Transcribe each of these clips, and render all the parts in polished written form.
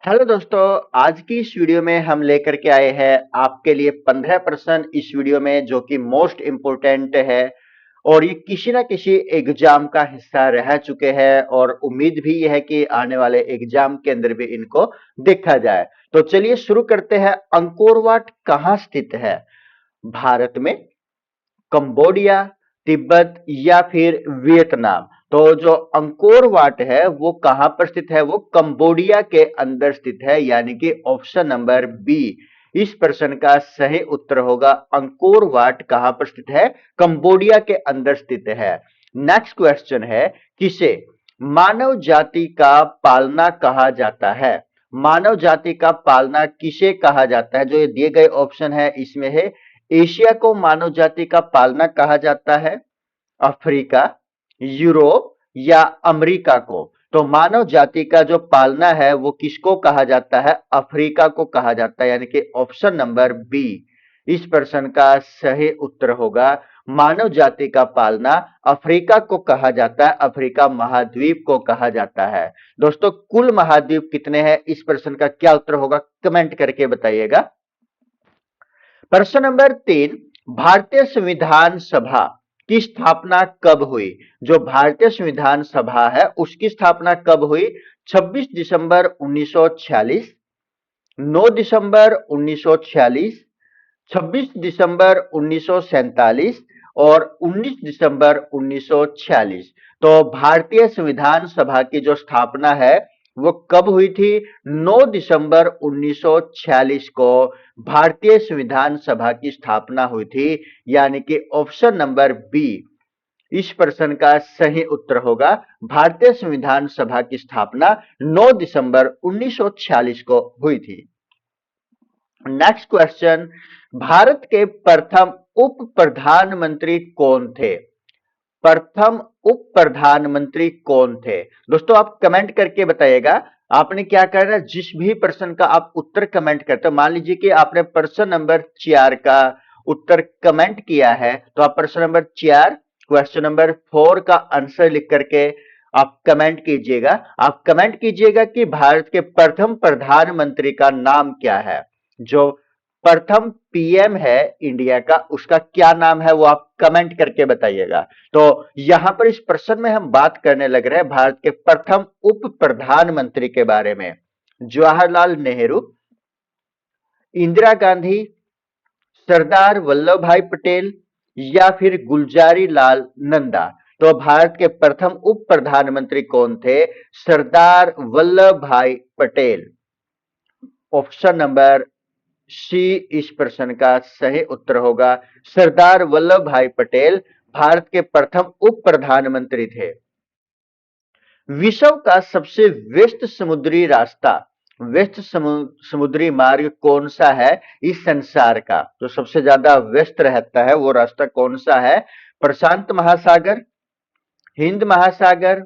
Hello दोस्तों। आज की इस वीडियो में हम लेकर के आए हैं आपके लिए 15 प्रश्न इस वीडियो में जो कि मोस्ट इम्पोर्टेंट है और ये किसी ना किसी एग्जाम का हिस्सा रह चुके हैं और उम्मीद भी यह है कि आने वाले एग्जाम के अंदर भी इनको देखा जाए। तो चलिए शुरू करते हैं। अंकोर वाट कहाँ स्थित है? भारत में, कंबोडिया, तिब्बत या फिर वियतनाम? तो जो अंकोर वाट है वो कहां पर स्थित है? वो कंबोडिया के अंदर स्थित है, यानी कि ऑप्शन नंबर बी इस प्रश्न का सही उत्तर होगा। अंकोर वाट कहां पर स्थित है? कंबोडिया के अंदर स्थित है। नेक्स्ट क्वेश्चन है, किसे मानव जाति का पालना कहा जाता है? मानव जाति का पालना किसे कहा जाता है? जो ये दिए गए ऑप्शन है इसमें है एशिया को मानव जाति का पालना कहा जाता है, अफ्रीका, यूरोप या अमेरिका को? तो मानव जाति का जो पालना है वो किसको कहा जाता है? अफ्रीका को कहा जाता है, यानी कि ऑप्शन नंबर बी इस प्रश्न का सही उत्तर होगा। मानव जाति का पालना अफ्रीका को कहा जाता है, अफ्रीका महाद्वीप को कहा जाता है। दोस्तों, कुल महाद्वीप कितने हैं? इस प्रश्न का क्या उत्तर होगा? कमेंट करके बताइएगा। प्रश्न नंबर 3, भारतीय संविधान सभा की स्थापना कब हुई? जो भारतीय संविधान सभा है उसकी स्थापना कब हुई? 26 दिसंबर 1946, 9 दिसंबर 1946, 26 दिसंबर 1947 और 19 दिसंबर 1946। तो भारतीय संविधान सभा की जो स्थापना है वो कब हुई थी? 9 दिसंबर 1946 को भारतीय संविधान सभा की स्थापना हुई थी, यानी कि ऑप्शन नंबर बी इस प्रश्न का सही उत्तर होगा। भारतीय संविधान सभा की स्थापना 9 दिसंबर 1946 को हुई थी। नेक्स्ट क्वेश्चन, भारत के प्रथम उप प्रधानमंत्री कौन थे? प्रथम उप प्रधानमंत्री कौन थे? दोस्तों, आप कमेंट करके बताइएगा। आपने क्या करना है, जिस भी प्रश्न का आप उत्तर कमेंट करते हो, मान लीजिए कि आपने प्रश्न नंबर 4 का उत्तर कमेंट किया है तो आप प्रश्न नंबर 4 क्वेश्चन नंबर 4 का आंसर लिख करके आप कमेंट कीजिएगा। आप कमेंट कीजिएगा कि भारत के प्रथम प्रधानमंत्री का नाम क्या है। जो प्रथम पीएम है इंडिया का, उसका क्या नाम है वो आप कमेंट करके बताइएगा। तो यहां पर इस प्रश्न में हम बात करने लग रहे हैं भारत के प्रथम उप प्रधानमंत्री के बारे में। जवाहरलाल नेहरू, इंदिरा गांधी, सरदार वल्लभ भाई पटेल या फिर गुलजारी लाल नंदा? तो भारत के प्रथम उप प्रधानमंत्री कौन थे? सरदार वल्लभ भाई पटेल। ऑप्शन नंबर सी इस प्रश्न का सही उत्तर होगा। सरदार वल्लभ भाई पटेल भारत के प्रथम उप प्रधानमंत्री थे। विश्व का सबसे व्यस्त समुद्री रास्ता, व्यस्त समुद्री मार्ग कौन सा है इस संसार का? जो सबसे ज्यादा व्यस्त रहता है वो रास्ता कौन सा है? प्रशांत महासागर, हिंद महासागर,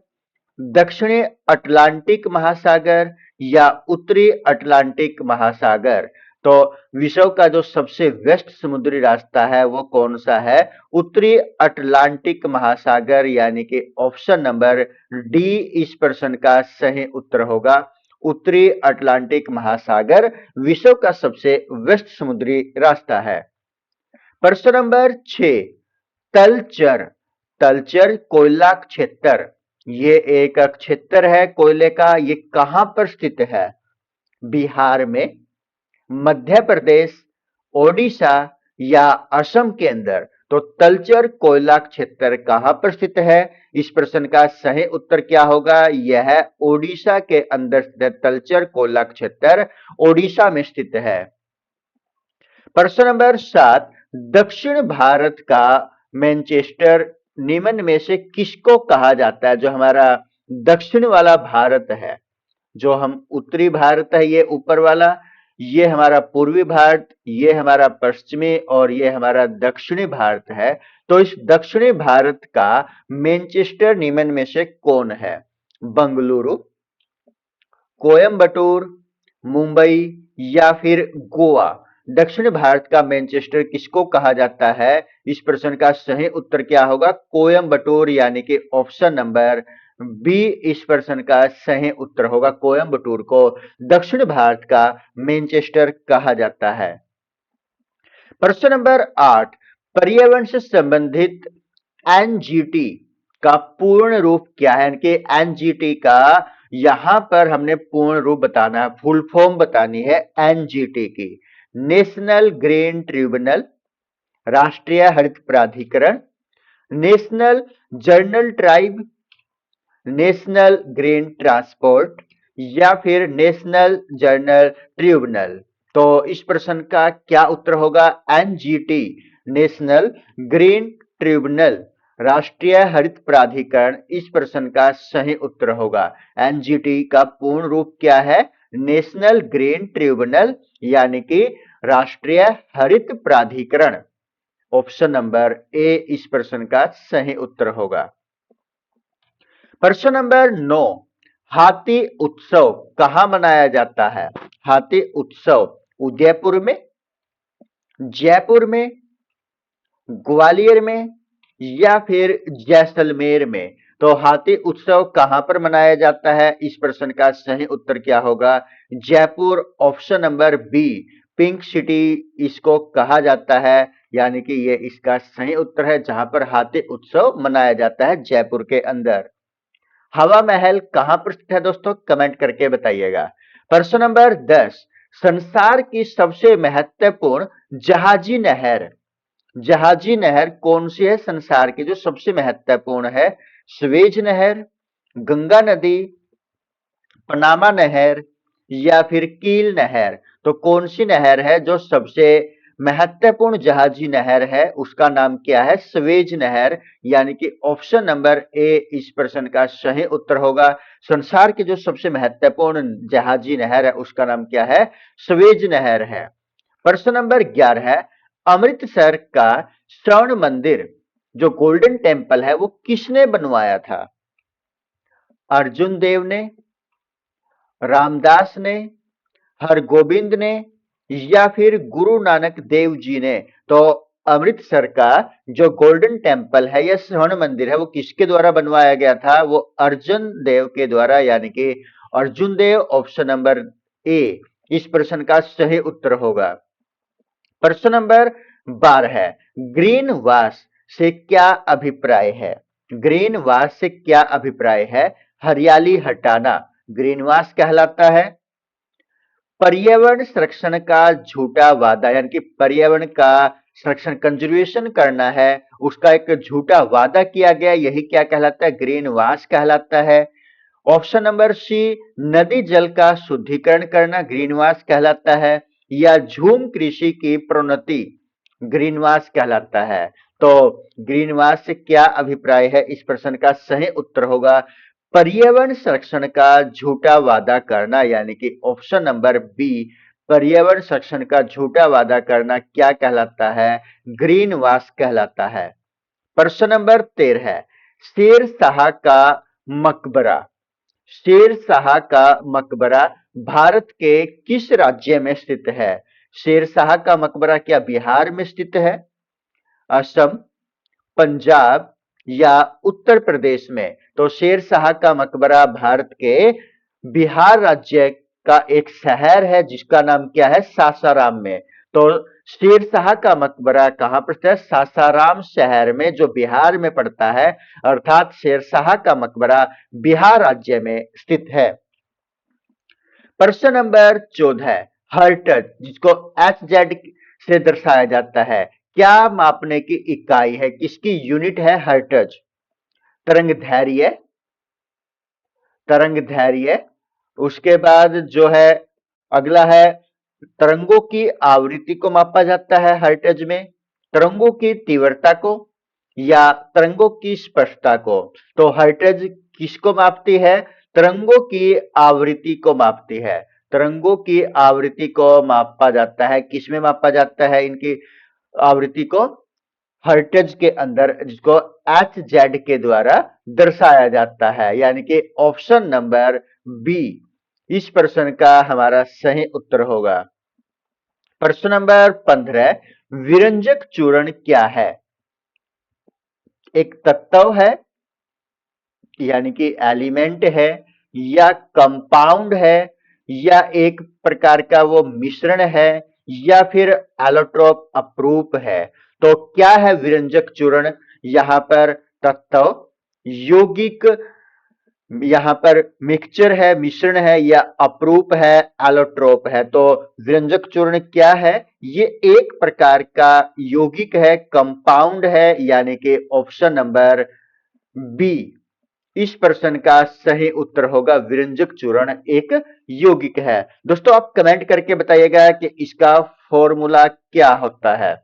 दक्षिणी अटलांटिक महासागर या उत्तरी अटलांटिक महासागर? तो विश्व का जो सबसे व्यस्त समुद्री रास्ता है वो कौन सा है? उत्तरी अटलांटिक महासागर, यानी कि ऑप्शन नंबर डी इस प्रश्न का सही उत्तर होगा। उत्तरी अटलांटिक महासागर विश्व का सबसे व्यस्त समुद्री रास्ता है। प्रश्न नंबर 6, तलचर, तलचर कोयला क्षेत्र, ये एक क्षेत्र है कोयले का, ये कहां पर स्थित है? बिहार में, मध्य प्रदेश, ओडिशा या असम के अंदर? तो तलचर कोयला क्षेत्र कहां पर स्थित है? इस प्रश्न का सही उत्तर क्या होगा? यह ओडिशा के अंदर स्थित तलचर कोयला क्षेत्र ओडिशा में स्थित है। प्रश्न नंबर 7, दक्षिण भारत का मैनचेस्टर निम्न में से किसको कहा जाता है? जो हमारा दक्षिण वाला भारत है, जो हम उत्तरी भारत है ये ऊपर वाला, ये हमारा पूर्वी भारत, ये हमारा पश्चिमी और ये हमारा दक्षिणी भारत है। तो इस दक्षिणी भारत का मैनचेस्टर निम्न में से कौन है? बंगलुरु, कोयम्बटूर, मुंबई या फिर गोवा? दक्षिण भारत का मैनचेस्टर किसको कहा जाता है? इस प्रश्न का सही उत्तर क्या होगा? कोयम्बटूर, यानी कि ऑप्शन नंबर बी इस प्रश्न का सही उत्तर होगा। कोयम्बटूर को दक्षिण भारत का मैनचेस्टर कहा जाता है। प्रश्न नंबर 8, पर्यावरण से संबंधित एनजीटी का पूर्ण रूप क्या है? यानी कि एनजीटी का यहां पर हमने पूर्ण रूप बताना है, फुल फॉर्म बतानी है एनजीटी की। नेशनल ग्रीन ट्रिब्यूनल, राष्ट्रीय हरित प्राधिकरण, national journal tribe, national green transport या फिर नेशनल जर्नल ट्रिब्यूनल। तो इस प्रश्न का क्या उत्तर होगा? एनजीटी, नेशनल ग्रीन ट्रिब्यूनल, राष्ट्रीय हरित प्राधिकरण इस प्रश्न का सही उत्तर होगा। एनजीटी का पूर्ण रूप क्या है? नेशनल ग्रीन ट्रिब्यूनल, यानी कि राष्ट्रीय हरित प्राधिकरण। ऑप्शन नंबर ए इस प्रश्न का सही उत्तर होगा। प्रश्न नंबर 9, हाथी उत्सव कहां मनाया जाता है? हाथी उत्सव उदयपुर में, जयपुर में, ग्वालियर में या फिर जैसलमेर में। तो हाथी उत्सव कहां पर मनाया जाता है? इस प्रश्न का सही उत्तर क्या होगा? Jaipur. Option number B, pink city इसको कहा जाता है, यानी कि ये इसका सही उत्तर है, जहां पर हाथी उत्सव मनाया जाता है जयपुर के अंदर। हवा महल कहां पर स्थित है दोस्तों? कमेंट करके बताइएगा। प्रश्न नंबर 10, संसार की सबसे महत्वपूर्ण जहाजी नहर, जहाजी नहर कौन सी है संसार की जो सबसे महत्वपूर्ण है? स्वेज नहर, गंगा नदी, पनामा नहर या फिर कील नहर। तो कौन सी नहर है जो सबसे महत्वपूर्ण जहाजी नहर है? उसका नाम क्या है? स्वेज नहर, यानी कि ऑप्शन नंबर ए इस प्रश्न का सही उत्तर होगा। संसार की जो सबसे महत्वपूर्ण जहाजी नहर है उसका नाम क्या है? स्वेज नहर है। प्रश्न नंबर 11 है, अमृतसर का स्वर्ण मंदिर जो गोल्डन टेम्पल है वो किसने बनवाया था? अर्जुन देव ने, रामदास ने, हरगोविंद ने या फिर गुरु नानक देव जी ने। तो अमृतसर का जो गोल्डन टेम्पल है या स्वर्ण मंदिर है वो किसके द्वारा बनवाया गया था? वो अर्जुन देव के द्वारा, यानी कि अर्जुन देव। ऑप्शन नंबर ए इस प्रश्न का सही उत्तर होगा। प्रश्न नंबर 12 है, ग्रीन वॉश से क्या अभिप्राय है? ग्रीन वॉश से क्या अभिप्राय है? हरियाली हटाना ग्रीन वॉश कहलाता है। पर्यावरण संरक्षण का झूठा वादा, यानी कि पर्यावरण का संरक्षण कंजर्वेशन करना है, उसका एक झूठा वादा किया गया, यही क्या कहलाता है? ग्रीन वॉश कहलाता है। ऑप्शन नंबर सी, नदी जल का शुद्धिकरण करना ग्रीन वॉश कहलाता है, या झूम कृषि की प्रोन्नति ग्रीन वॉश कहलाता है। तो ग्रीन वॉश से क्या अभिप्राय है? इस प्रश्न का सही उत्तर होगा पर्यावरण संरक्षण का झूठा वादा करना, यानी कि ऑप्शन नंबर बी, पर्यावरण संरक्षण का झूठा वादा करना क्या कहलाता है? ग्रीन वॉश कहलाता है। प्रश्न नंबर 13 है, शेर शाह का मकबरा, शेर शाह का मकबरा भारत के किस राज्य में स्थित है? शेर शाह का मकबरा क्या बिहार में स्थित है, असम, पंजाब या उत्तर प्रदेश में? तो शेर शाह का मकबरा भारत के बिहार राज्य का एक शहर है जिसका नाम क्या है? सासाराम में। तो शेर शाह का मकबरा कहां पर स्थित है? सासाराम शहर में, जो बिहार में पड़ता है, अर्थात शेर शाह का मकबरा बिहार राज्य में स्थित है। प्रश्न नंबर 14, हर्ट्ज जिसको एच जेड से दर्शाया जाता है, क्या मापने की इकाई है? किसकी यूनिट है हर्ट्ज? तरंग धैर्य, तरंग धैर्य। उसके बाद जो है अगला है, तरंगों की आवृत्ति को मापा जाता है हर्ट्ज में, तरंगों की तीव्रता को या तरंगों की स्पष्टता को। तो हर्ट्ज किसको मापती है? तरंगों की आवृत्ति को मापती है। तरंगों की आवृत्ति को मापा जाता है, किसमें मापा जाता है इनकी आवृत्ति को? हर्ट्ज के अंदर, जिसको एच जेड के द्वारा दर्शाया जाता है, यानी कि ऑप्शन नंबर बी इस प्रश्न का हमारा सही उत्तर होगा। प्रश्न नंबर 15, विरंजक चूर्ण क्या है? एक तत्व है, यानी कि एलिमेंट है या कंपाउंड है या एक प्रकार का वो मिश्रण है या फिर एलोट्रोप अप्रूप है। तो क्या है विरंजक चूर्ण? यहाँ पर तत्व, यौगिक, यहाँ पर मिक्सचर है, मिश्रण है या अप्रूप है, एलोट्रोप है। तो विरंजक चूर्ण क्या है? ये एक प्रकार का यौगिक है, कंपाउंड है, यानी कि ऑप्शन नंबर बी इस प्रश्न का सही उत्तर होगा। विरंजक चूर्ण एक यौगिक है। दोस्तों आप कमेंट करके बताइएगा कि इसका फॉर्मूला क्या होता है।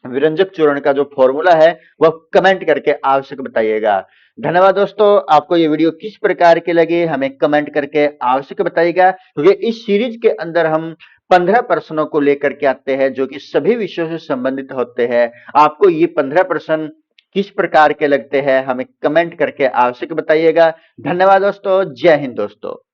विरंजक चूर्ण का जो फॉर्मूला है वह कमेंट करके आवश्यक बताइएगा। धन्यवाद दोस्तों। आपको ये वीडियो किस प्रकार की लगी हमें कमेंट करके आवश्यक बताइएगा, क्योंकि इस सीरीज के अंदर हम 15 प्रश्नों को लेकर के आते हैं जो कि सभी विषयों से संबंधित होते हैं। आपको ये 15 प्रश्न किस प्रकार के लगते हैं हमें कमेंट करके आवश्यक बताइएगा। धन्यवाद दोस्तों। जय हिंद दोस्तों।